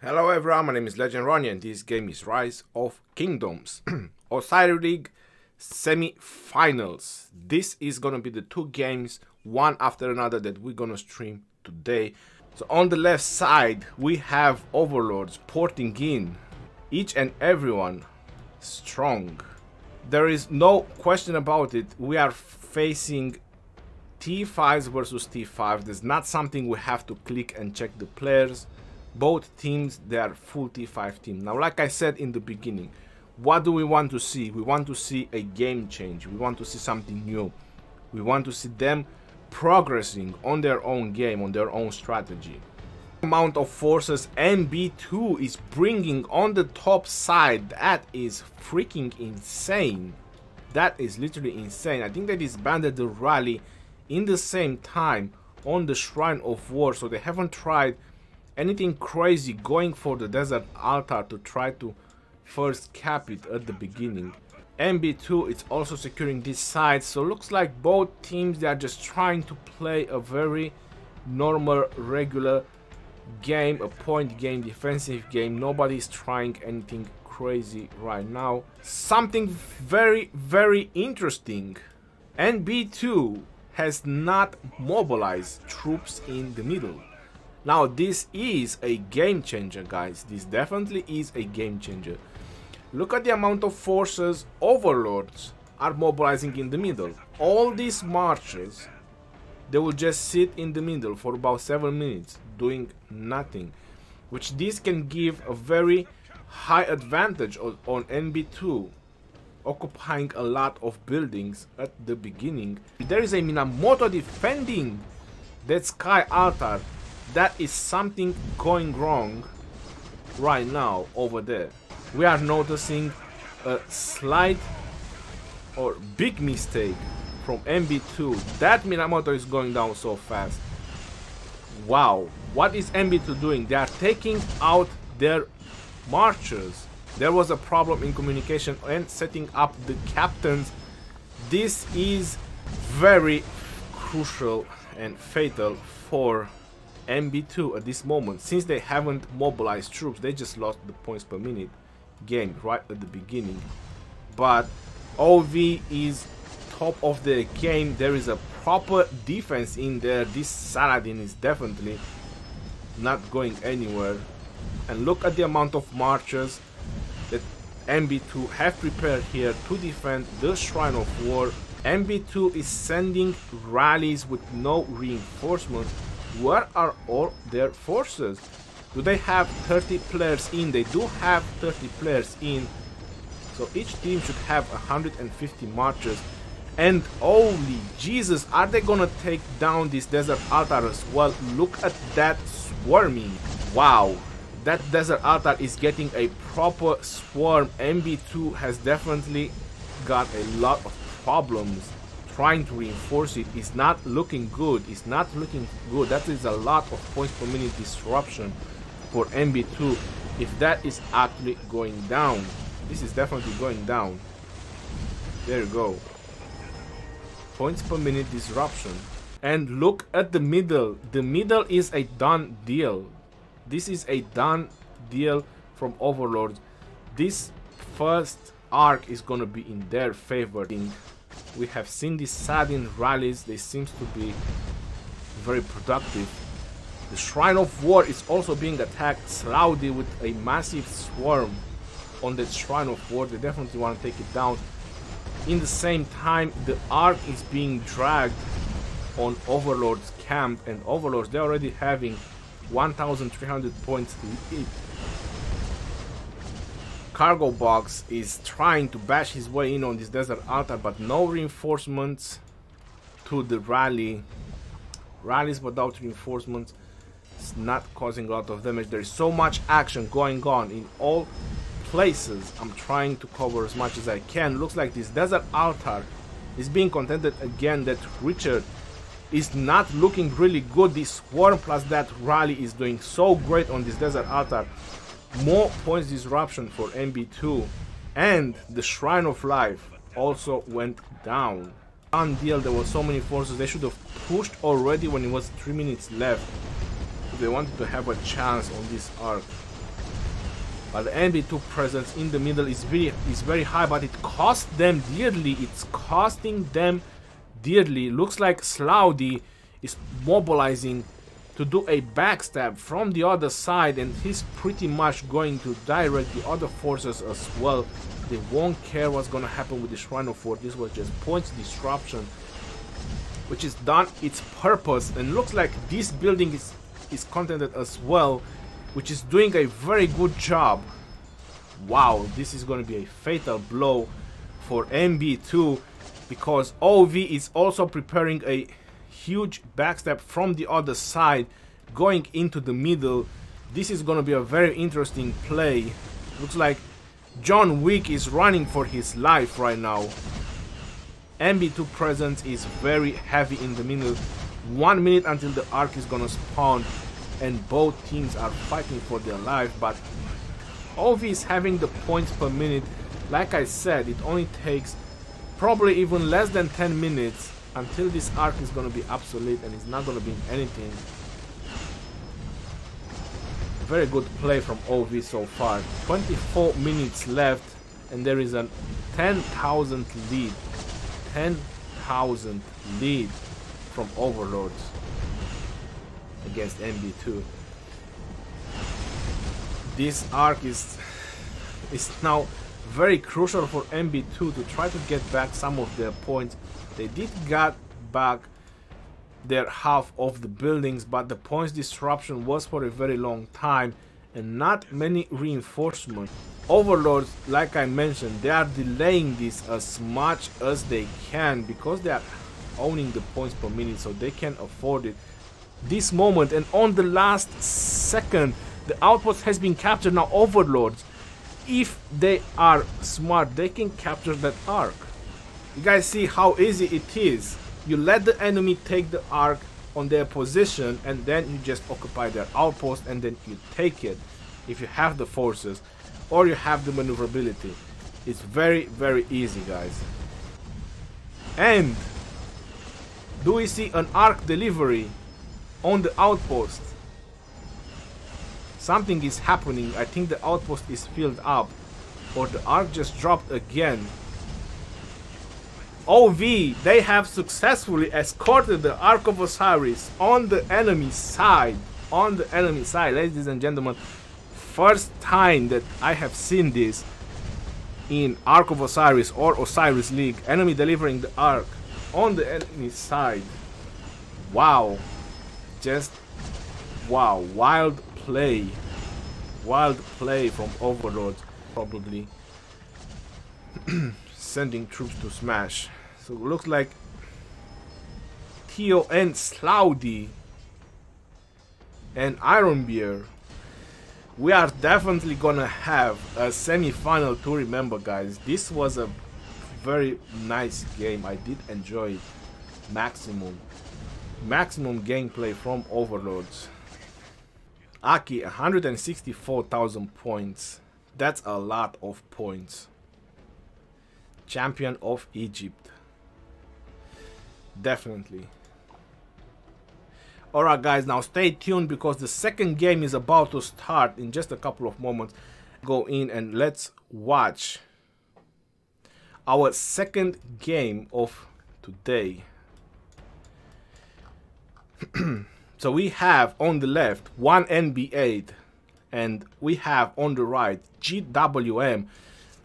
Hello everyone, my name is Legend Ronnie and this game is Rise of Kingdoms. OSIRIS League semi-finals. This is gonna be the two games, one after another, that we're gonna stream today. So on the left side we have overlords porting in, each and everyone strong. There is no question about it, we are facing T5s versus T5. There's not something we have to click and check the players. Both teams, they are full T5 team. Now, like I said in the beginning, what do we want to see? We want to see a game change. We want to see something new. We want to see them progressing on their own game, on their own strategy. The amount of forces MB2 is bringing on the top side, that is freaking insane. That is literally insane. I think they disbanded the rally in the same time on the Shrine of War, so they haven't tried anything crazy going for the desert altar to try to first cap it at the beginning. MB2 is also securing this side, so looks like both teams, they are just trying to play a very normal, regular game, a point game, defensive game. Nobody's trying anything crazy right now. Something very interesting. MB2 has not mobilized troops in the middle. Now this is a game changer, guys. This definitely is a game changer. Look at the amount of forces overlords are mobilizing in the middle. All these marches, they will just sit in the middle for about 7 minutes doing nothing, which this can give a very high advantage on NB2, occupying a lot of buildings at the beginning. There is a Minamoto defending that sky altar. That is something going wrong right now over there. We are noticing a slight or big mistake from MB2. That Minamoto is going down so fast. Wow, what is MB2 doing? They are taking out their marchers. There was a problem in communication and setting up the captains. This is very crucial and fatal for MB2 at this moment, since they haven't mobilized troops. They just lost the points per minute game right at the beginning. But OV is top of the game. There is a proper defense in there. This Saladin is definitely not going anywhere. And look at the amount of marchers that MB2 have prepared here to defend the Shrine of War. MB2 is sending rallies with no reinforcements. Where are all their forces? Do they have 30 players in? They do have 30 players in. So each team should have 150 marchers. And holy Jesus, are they gonna take down this desert altar as well? Look at that swarming. Wow, that desert altar is getting a proper swarm. MB2 has definitely got a lot of problems. Trying to reinforce it is not looking good. It's not looking good. That is a lot of points per minute disruption for MB2. If that is actually going down, this is definitely going down. There you go. Points per minute disruption. And look at the middle. The middle is a done deal. This is a done deal from Overlords. This first arc is gonna be in their favor. We have seen these Saladin rallies, they seem to be very productive. The Shrine of War is also being attacked. Saudi with a massive swarm on that Shrine of War. They definitely want to take it down. In the same time, the arc is being dragged on Overlord's camp, and Overlords, they're already having 1,300 points lead. Cargo Box is trying to bash his way in on this desert altar, but no reinforcements to the rally. Rallies without reinforcements is not causing a lot of damage. There is so much action going on in all places. I'm trying to cover as much as I can. Looks like this desert altar is being contended again. That Richard is not looking really good. This swarm plus that rally is doing so great on this desert altar. More points disruption for MB2, and the Shrine of Life also went down. Done deal. There were so many forces. They should have pushed already when it was 3 minutes left. They wanted to have a chance on this arc. But the NB2 presence in the middle is very high, but it cost them dearly. It's costing them dearly. Looks like Slaudy is mobilizing to do a backstab from the other side, and he's pretty much going to direct the other forces as well. They won't care what's gonna happen with the Shrine of Fort. This was just points disruption, which has done its purpose, and looks like this building is contented as well, which is doing a very good job. Wow, this is going to be a fatal blow for MB2, because OV is also preparing a huge backstab from the other side going into the middle. This is going to be a very interesting play. Looks like John Wick is running for his life right now. MB2 presence is very heavy in the middle. 1 minute until the arc is gonna spawn, and both teams are fighting for their life, but OV is having the points per minute. Like I said, it only takes probably even less than 10 minutes until this arc is gonna be obsolete and it's not gonna be anything. Very good play from OV so far. 24 minutes left, and there is a 10,000 lead. 10,000 lead from Overlords against MB2. This arc is now very crucial for MB2 to try to get back some of their points. They did get back their half of the buildings, but the points disruption was for a very long time and not many reinforcements. Overlords, like I mentioned, they are delaying this as much as they can because they are owning the points per minute, so they can afford it. This moment, and on the last second, the outpost has been captured. Now Overlords, if they are smart, they can capture that arc. You guys see how easy it is. You let the enemy take the arc on their position, and then you just occupy their outpost, and then you take it if you have the forces or you have the maneuverability. It's very, very easy, guys. And do we see an arc delivery on the outpost? Something is happening. I think the outpost is filled up, or the arc just dropped again. OV, they have successfully escorted the Ark of Osiris on the enemy side. On the enemy side, ladies and gentlemen. First time that I have seen this in Ark of Osiris or Osiris League. Enemy delivering the Ark on the enemy side. Wow. Just wow. Wild play. Wild play from Overlord. Probably sending troops to smash. So it looks like Theo and Slaudy and Ironbeard, we are definitely gonna have a semi-final to remember, guys. This was a very nice game. I did enjoy it. Maximum gameplay from Overlords. Aki, 164,000 points. That's a lot of points. Champion of Egypt. Definitely. Alright guys, now stay tuned because the second game is about to start in just a couple of moments. Go in and let's watch our second game of today. So we have on the left one NB8 and we have on the right GWM.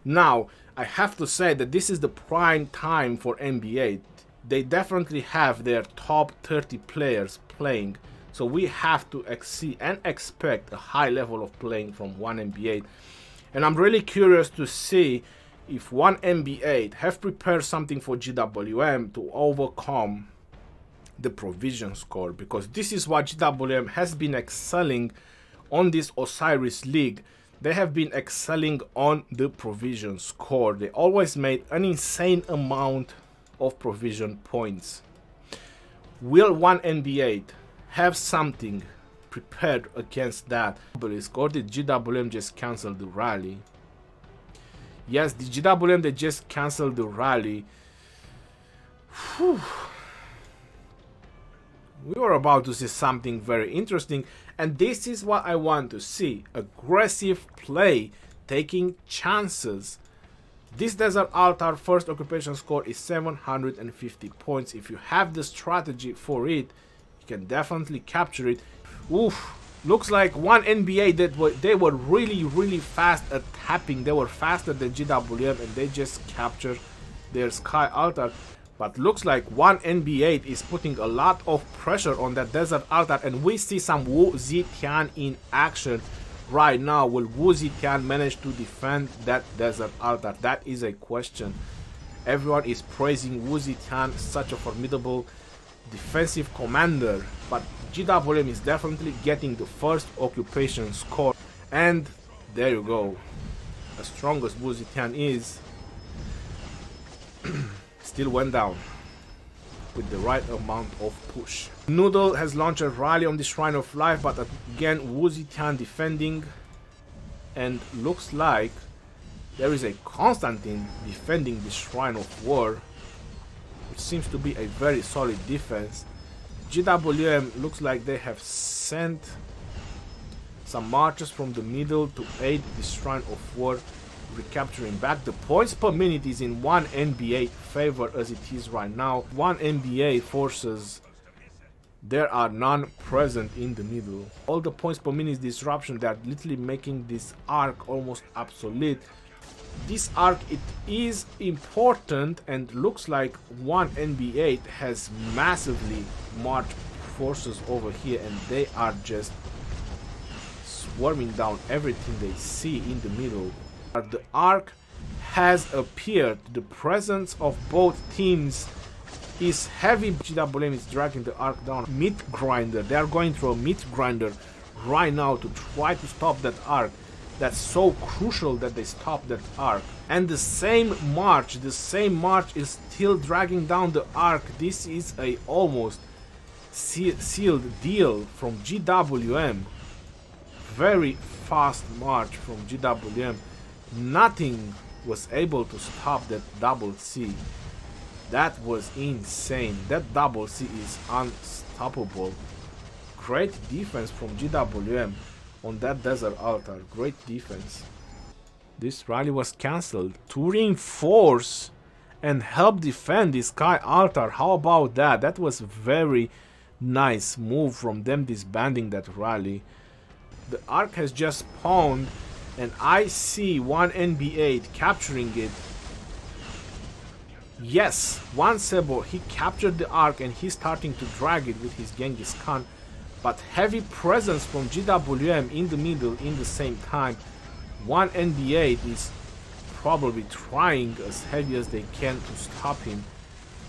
Now I have to say that this is the prime time for NB8. They definitely have their top 30 players playing, so we have to exceed and expect a high level of playing from one NB8. And I'm really curious to see if one NB8 have prepared something for GWM to overcome the provision score, because this is what GWM has been excelling on this Osiris League. They have been excelling on the provision score. They always made an insane amount of provision points. Will one NB8 have something prepared against that? Or did GWM just cancel the rally? Yes, the GWM, they just canceled the rally. Whew. We were about to see something very interesting, and this is what I want to see. Aggressive play, taking chances. This Desert Altar first occupation score is 750 points. If you have the strategy for it, you can definitely capture it. Oof. Looks like one NBA that they were really fast at tapping. They were faster than GWM and they just captured their Sky Altar. But looks like one NBA is putting a lot of pressure on that Desert Altar, and we see some Wu Zetian in action right now. Will Wu Zetian manage to defend that Desert Altar? That is a question. Everyone is praising Wu Zetian, such a formidable defensive commander, but GWM is definitely getting the first occupation score, and there you go. As strong as Wu Zetian is, still went down with the right amount of push. Noodle has launched a rally on the Shrine of Life, but again Wu Zetian defending, and looks like there is a Constantine defending the Shrine of War, which seems to be a very solid defense. GWM looks like they have sent some marchers from the middle to aid the Shrine of War, recapturing back. The points per minute is in one NBA favor as it is right now. One NBA forces, there are none present in the middle. All the points per minute disruption, they are literally making this arc almost obsolete. This arc, it is important, and looks like one NBA has massively marched forces over here, and they are just swarming down everything they see in the middle. The arc has appeared. The presence of both teams is heavy. GWM is dragging the arc down. Meat grinder, they are going through a meat grinder right now to try to stop that arc. That's so crucial that they stop that arc. And the same march is still dragging down the arc. This is a almost sealed deal from GWM. Very fast march from GWM. Nothing was able to stop that double C. That was insane. That double C is unstoppable. Great defense from GWM on that Desert Altar. Great defense. This rally was cancelled to reinforce and help defend the Sky Altar. How about that? That was very nice move from them, disbanding that rally. The arc has just spawned, and I see one NBA capturing it. Yes, one Sebo, he captured the arc and he's starting to drag it with his Genghis Khan. But heavy presence from GWM in the middle in the same time. One NBA is probably trying as heavy as they can to stop him,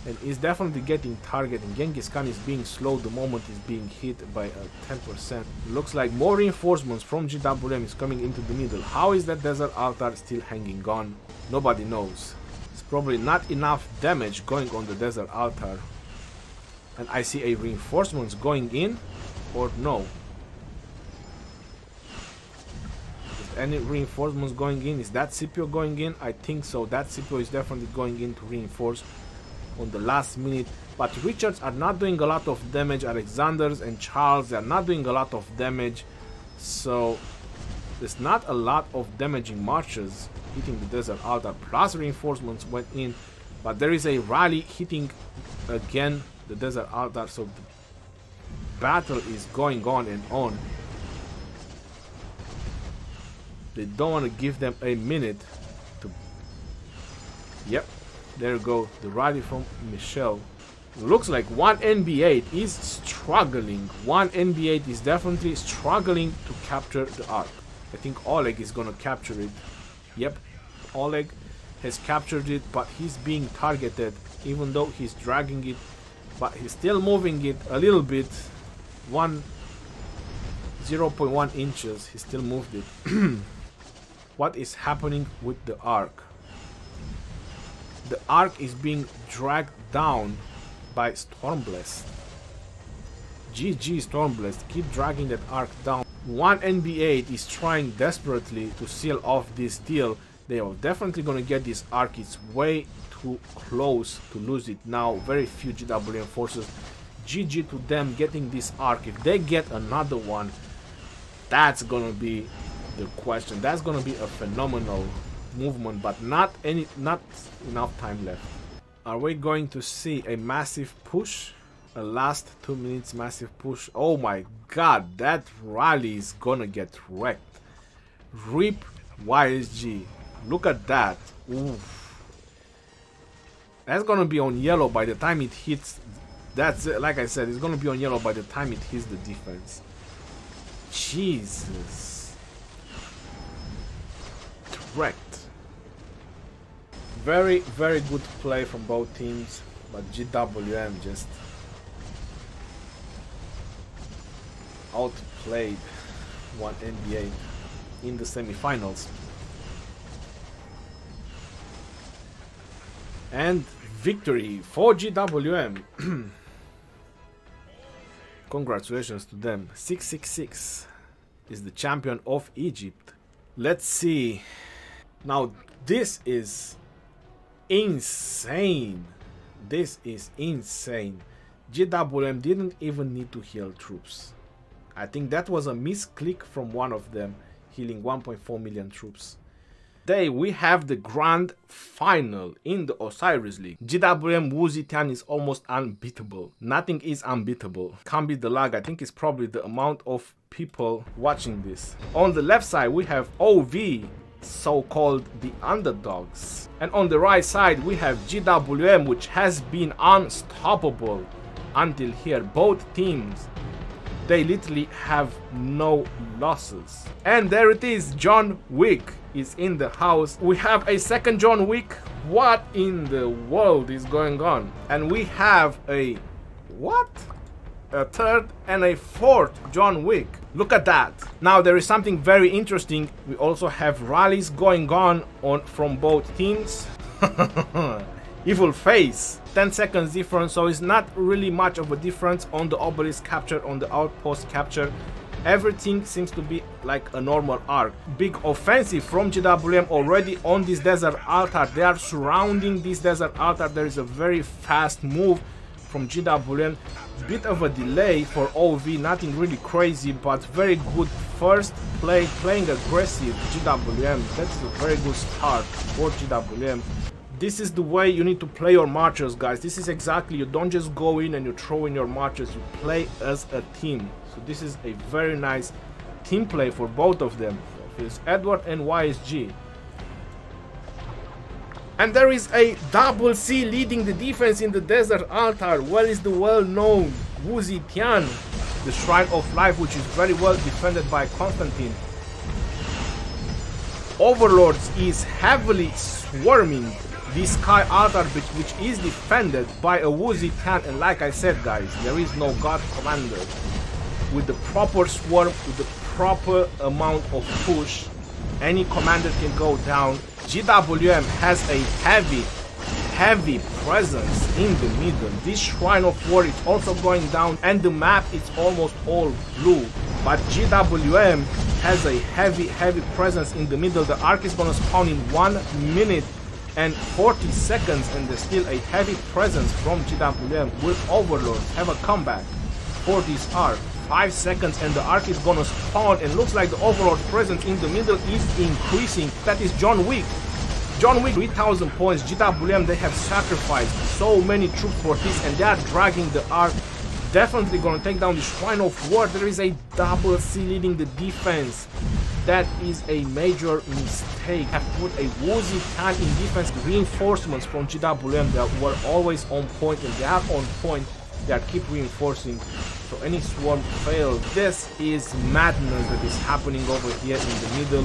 and is definitely getting targeted. Genghis Khan is being slowed the moment he's being hit by a 10%. Looks like more reinforcements from GWM is coming into the middle. How is that Desert Altar still hanging on? Nobody knows. It's probably not enough damage going on the Desert Altar. And I see a reinforcements going in, or no? Is any reinforcements going in? Is that Scipio going in? I think so. That Scipio is definitely going in to reinforce on the last minute. But Richards are not doing a lot of damage. Alexanders and Charles, they are not doing a lot of damage. So there's not a lot of damaging marches hitting the Desert Altar. Plus reinforcements went in, but there is a rally hitting again the Desert Altar. So the battle is going on and on. They don't want to give them a minute to... Yep, there you go, the rally from Michelle. Looks like one NBA is struggling. One NBA is definitely struggling to capture the arc. I think Oleg is gonna capture it. Yep, Oleg has captured it, but he's being targeted, even though he's dragging it, but he's still moving it a little bit. 0.1 inches, he still moved it. What is happening with the arc? The arc is being dragged down by Stormblessed. GG Stormblessed, keep dragging that arc down. One NBA is trying desperately to seal off this deal. They are definitely gonna get this arc. It's way too close to lose it now. Very few GWM forces GG to them getting this arc. If they get another one, that's gonna be the question. That's gonna be a phenomenal movement, but not enough time left. Are we going to see a massive push? A last 2 minutes massive push? Oh my god, that rally is gonna get wrecked. RIP YSG. Look at that. Oof. That's gonna be on yellow by the time it hits. That's it. Like I said, it's gonna be on yellow by the time it hits the defense. Jesus. Wrecked. Very, very good play from both teams, but GWM just outplayed one NBA in the semifinals. And victory for GWM. Congratulations to them. 666 is the champion of Egypt. Let's see. Now this is insane. This is insane. GWM didn't even need to heal troops. I think that was a misclick from one of them, healing 1.4 million troops. Today we have the grand final in the OSIRIS League. GWM Woozy Tian is almost unbeatable. Nothing is unbeatable. Can't be the lag. I think it's probably the amount of people watching this. On the left side we have OV, so-called the underdogs. And on the right side we have GWM, which has been unstoppable until here. Both teams, they literally have no losses. And there it is, John Wick is in the house. We have a second John Wick. What in the world is going on? And we have a what? A third and a fourth John Wick. Look at that. Now there is something very interesting. We also have rallies going on from both teams. Evil face. 10 seconds difference, so it's not really much of a difference on the obelisk capture, on the outpost capture. Everything seems to be like a normal arc. Big offensive from GWM already on this desert altar. They are surrounding this desert altar. There is a very fast move from GWM. Bit of a delay for OV, nothing really crazy, but very good first play, playing aggressive GWM. That's a very good start for GWM. This is the way you need to play your marchers, guys. This is exactly, you don't just go in and you throw in your marchers, you play as a team. So this is a very nice team play for both of them. It's Edward and YSG. And there is a double C leading the defense in the desert altar. Well, is the well-known Woozy Tian, the Shrine of Life, which is very well defended by Constantine. Overlords is heavily swarming this sky altar, which is defended by a Woozy Tian. And like I said, guys, there is no God Commander. With the proper swarm, with the proper amount of push, any commander can go down. GWM has a heavy presence in the middle. This Shrine of War is also going down, and the map is almost all blue. But GWM has a heavy presence in the middle. The arc is gonna spawn in 1 minute and 40 seconds, and there's still a heavy presence from GWM. Will Overlords have a comeback for this arc? 5 seconds and the arc is gonna spawn, and looks like the Overlord presence in the middle is increasing. That is John Wick. John Wick, 3000 points. GWM, they have sacrificed so many troops for this, and they are dragging the arc. Definitely gonna take down the Shrine of War. There is a double C leading the defense. That is a major mistake. Have put a Woozy Tian in defense. Reinforcements from GWM that were always on point, and they are on point. They are keep reinforcing, so any swarm failed. This is madness that is happening over here in the middle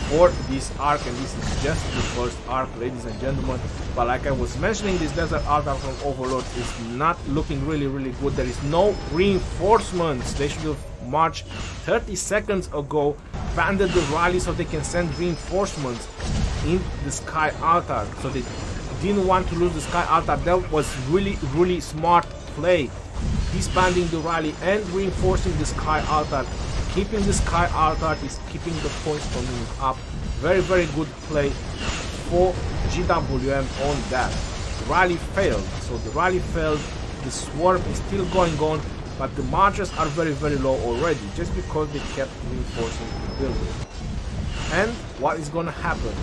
for this arc, and this is just the first arc, ladies and gentlemen. But like I was mentioning, this desert altar from Overlord is not looking really good. There is no reinforcements. They should have marched 30 seconds ago, banded the rally so they can send reinforcements in the sky altar. So they didn't want to lose the sky altar. That was really smart play. Disbanding the rally and reinforcing the sky altar. Keeping the sky altar is keeping the points from moving up. Very good play for GWM on that. The rally failed, so the rally failed. The swarm is still going on, but the marchers are very, very low already, just because they kept reinforcing the building. And what is gonna happen?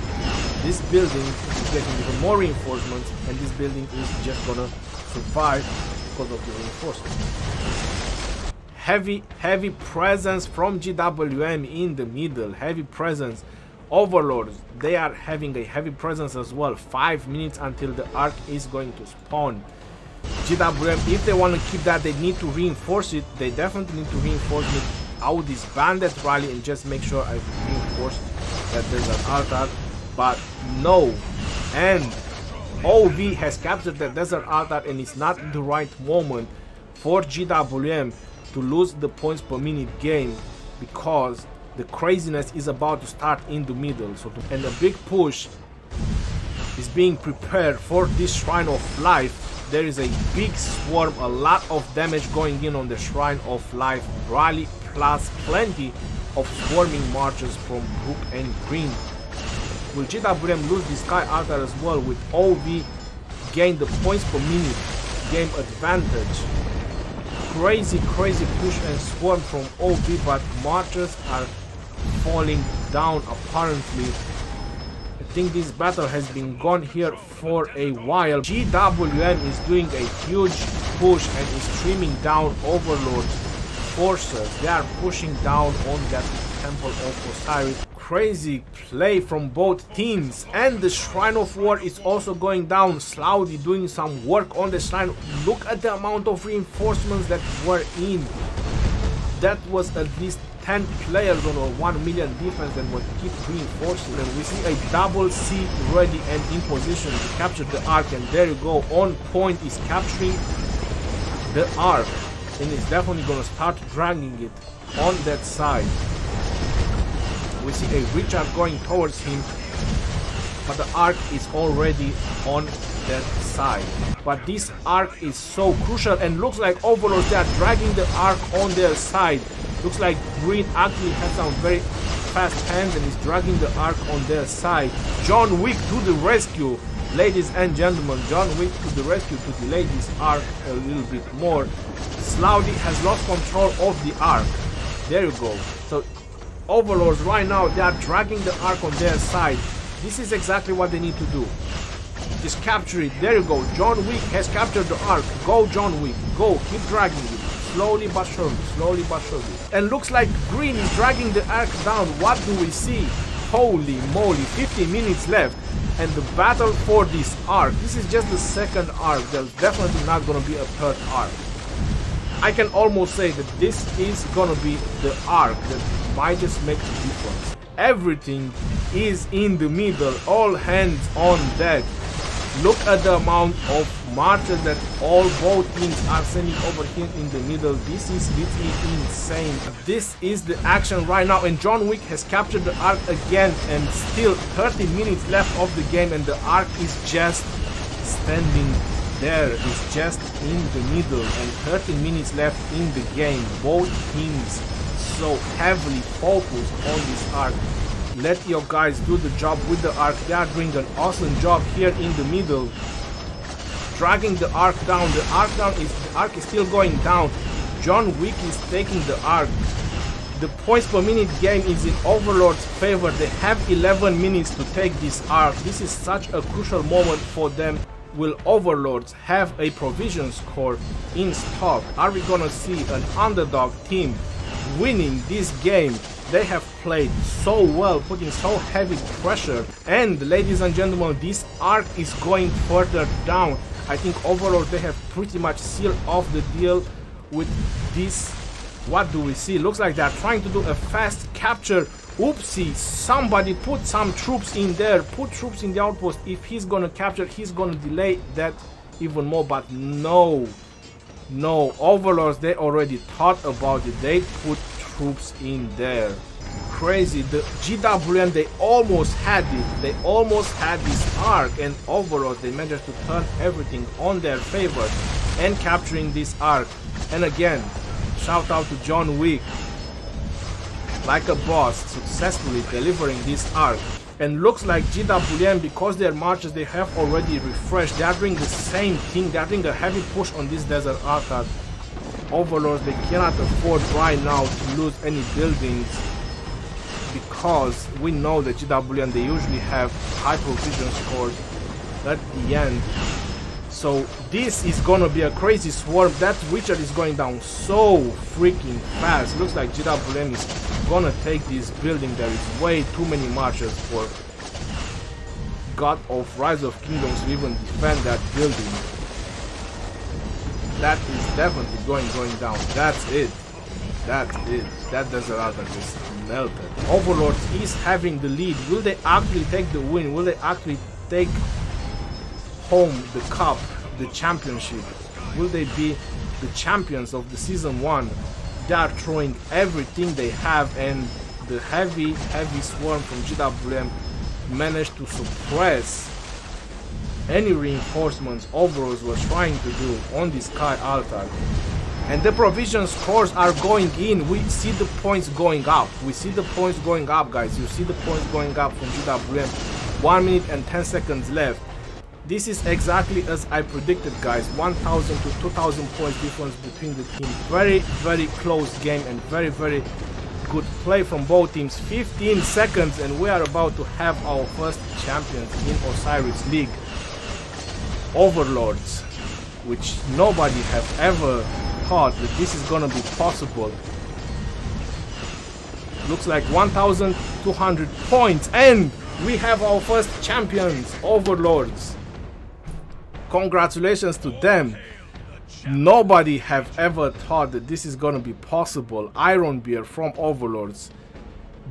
This building is getting even more reinforcements, and this building is just gonna survive because of the reinforcements. Heavy presence from GWM in the middle. Heavy presence. Overlords, they are having a heavy presence as well. 5 minutes until the arc is going to spawn. GWM, if they want to keep that, they need to reinforce it. They definitely need to reinforce it out this bandit rally and just make sure I reinforce that there's an altar. But no, and OV has captured the desert altar, and it's not the right moment for GWM to lose the points per minute game, because the craziness is about to start in the middle. So and a big push is being prepared for this Shrine of Life. There is a big swarm, a lot of damage going in on the Shrine of Life rally, plus plenty of swarming marchers from Brook and Green. Will GWM lose the Sky Altar as well? With OV gain the points per minute game advantage? Crazy push and swarm from OV, but marchers are falling down apparently. I think this battle has been gone here for a while. GWM is doing a huge push and is streaming down Overlord's forces. They are pushing down on that Temple of Osiris. Crazy play from both teams, and the Shrine of War is also going down. Slowly doing some work on the shrine. Look at the amount of reinforcements that were in. That was at least 10 players on a 1 million defense and will keep reinforcing. And we see a double C ready and in position to capture the arc, and there you go, on point is capturing the arc, and it's definitely gonna start dragging it on that side. We see a Richard going towards him, but the arc is already on that side. But this arc is so crucial, and looks like Overlords, they are dragging the arc on their side. Looks like Green actually has some very fast hands and is dragging the arc on their side. John Wick to the rescue, ladies and gentlemen. John Wick to the rescue to delay this arc a little bit more. Slowly has lost control of the arc. There you go. So Overlords right now, they are dragging the arc on their side. This is exactly what they need to do. Just capture it. There you go. John Wick has captured the arc. Go John Wick. Go. Keep dragging it. Slowly but surely. Slowly but surely. And looks like Green is dragging the arc down. What do we see? Holy moly. 50 minutes left. And the battle for this arc. This is just the second arc. There's definitely not going to be a third arc. I can almost say that this is going to be the arc that might just make a difference. Everything is in the middle. All hands on deck. Look at the amount of marchers that both teams are sending over here in the middle. This is literally insane. This is the action right now, and John Wick has captured the arc again, and still 30 minutes left of the game, and the arc is just standing there. It's just in the middle, and 30 minutes left in the game. Both teams so heavily focused on this arc. Let your guys do the job with the arc. They are doing an awesome job here in the middle, dragging the arc down. The arc is still going down. John Wick is taking the arc. The points per minute game is in Overlord's favor. They have 11 minutes to take this arc. This is such a crucial moment for them. Will Overlords have a provision score in stock? Are we gonna see an underdog team winning this game? They have played so well, putting so heavy pressure. And ladies and gentlemen, this arc is going further down. I think Overlord, they have pretty much sealed off the deal with this. What do we see? Looks like they're trying to do a fast capture. Oopsie, somebody put some troops in there. Put troops in the outpost. If he's gonna capture, he's gonna delay that even more. But no, Overlords, they already thought about it. They put troops in there. Crazy. The GWM, they almost had it. They almost had this arc, and Overlords, they managed to turn everything on their favor and capturing this arc. And again, shout out to John Wick, like a boss, successfully delivering this arc. And looks like GWM, because their marches they have already refreshed, they are doing the same thing. They are doing a heavy push on this desert arcade. Overlords, they cannot afford right now to lose any buildings, because we know that GWM, they usually have high provision scores at the end. So this is gonna be a crazy swarm. That Richard is going down so freaking fast. Looks like GWM is gonna take this building. There is way too many marches for God of Rise of Kingdoms to even defend that building. That is definitely going down. That's it. That's it. That desert arcade just melted. Overlords is having the lead. Will they actually take the win? Will they actually take home the cup, the championship? Will they be the champions of the season 1? They are throwing everything they have, and the heavy swarm from GWM managed to suppress any reinforcements Overlords was trying to do on the sky altar. And the provision scores are going in. We see the points going up. We see the points going up, guys. You see the points going up from GWM. 1 minute and 10 seconds left. This is exactly as I predicted, guys. 1,000 to 2,000 points difference between the teams. Very close game, and very good play from both teams. 15 seconds and we are about to have our first champions in Osiris League. Overlords, which nobody has ever thought that this is gonna be possible. Looks like 1,200 points, and we have our first champions, Overlords. Congratulations to them. Nobody have ever thought that this is gonna be possible. Ironbeard from Overlords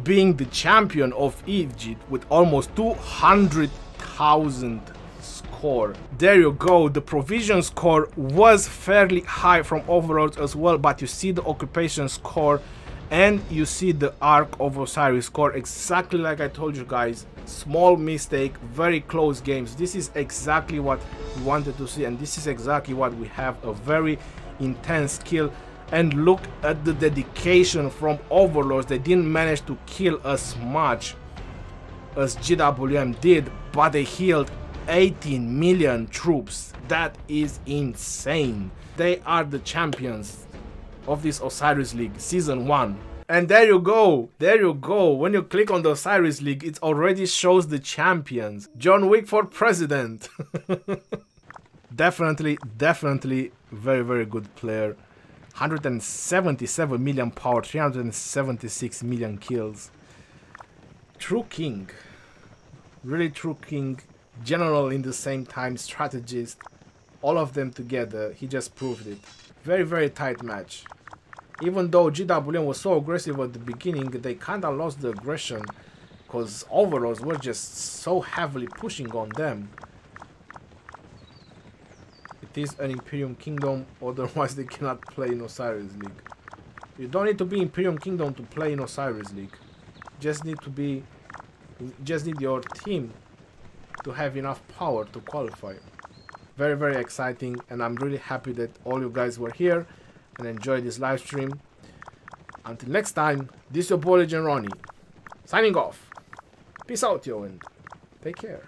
being the champion of Egypt with almost 200,000 score. There you go. The provision score was fairly high from Overlords as well, but you see the occupation score and you see the Ark of Osiris score, exactly like I told you guys. Small mistake, very close games. This is exactly what we wanted to see, and this is exactly what we have, a very intense kill. And look at the dedication from Overlords. They didn't manage to kill as much as GWM did, but they healed 18 million troops. That is insane. They are the champions of this Osiris League Season 1. And there you go. There you go. When you click on the Osiris League, it already shows the champions. John Wick for president. Definitely very good player. 177 million power, 376 million kills. True king. Really true king. General in the same time, strategist. All of them together. He just proved it. Very tight match. Even though GWM was so aggressive at the beginning, they kinda lost the aggression because Overlords were just so heavily pushing on them. It is an Imperium Kingdom, otherwise they cannot play in Osiris League. You don't need to be Imperium Kingdom to play in Osiris League. Just need your team to have enough power to qualify. Very exciting, and I'm really happy that all you guys were here and enjoy this live stream. Until next time, this is your boy Legend Ronnie, signing off. Peace out, yo, and take care.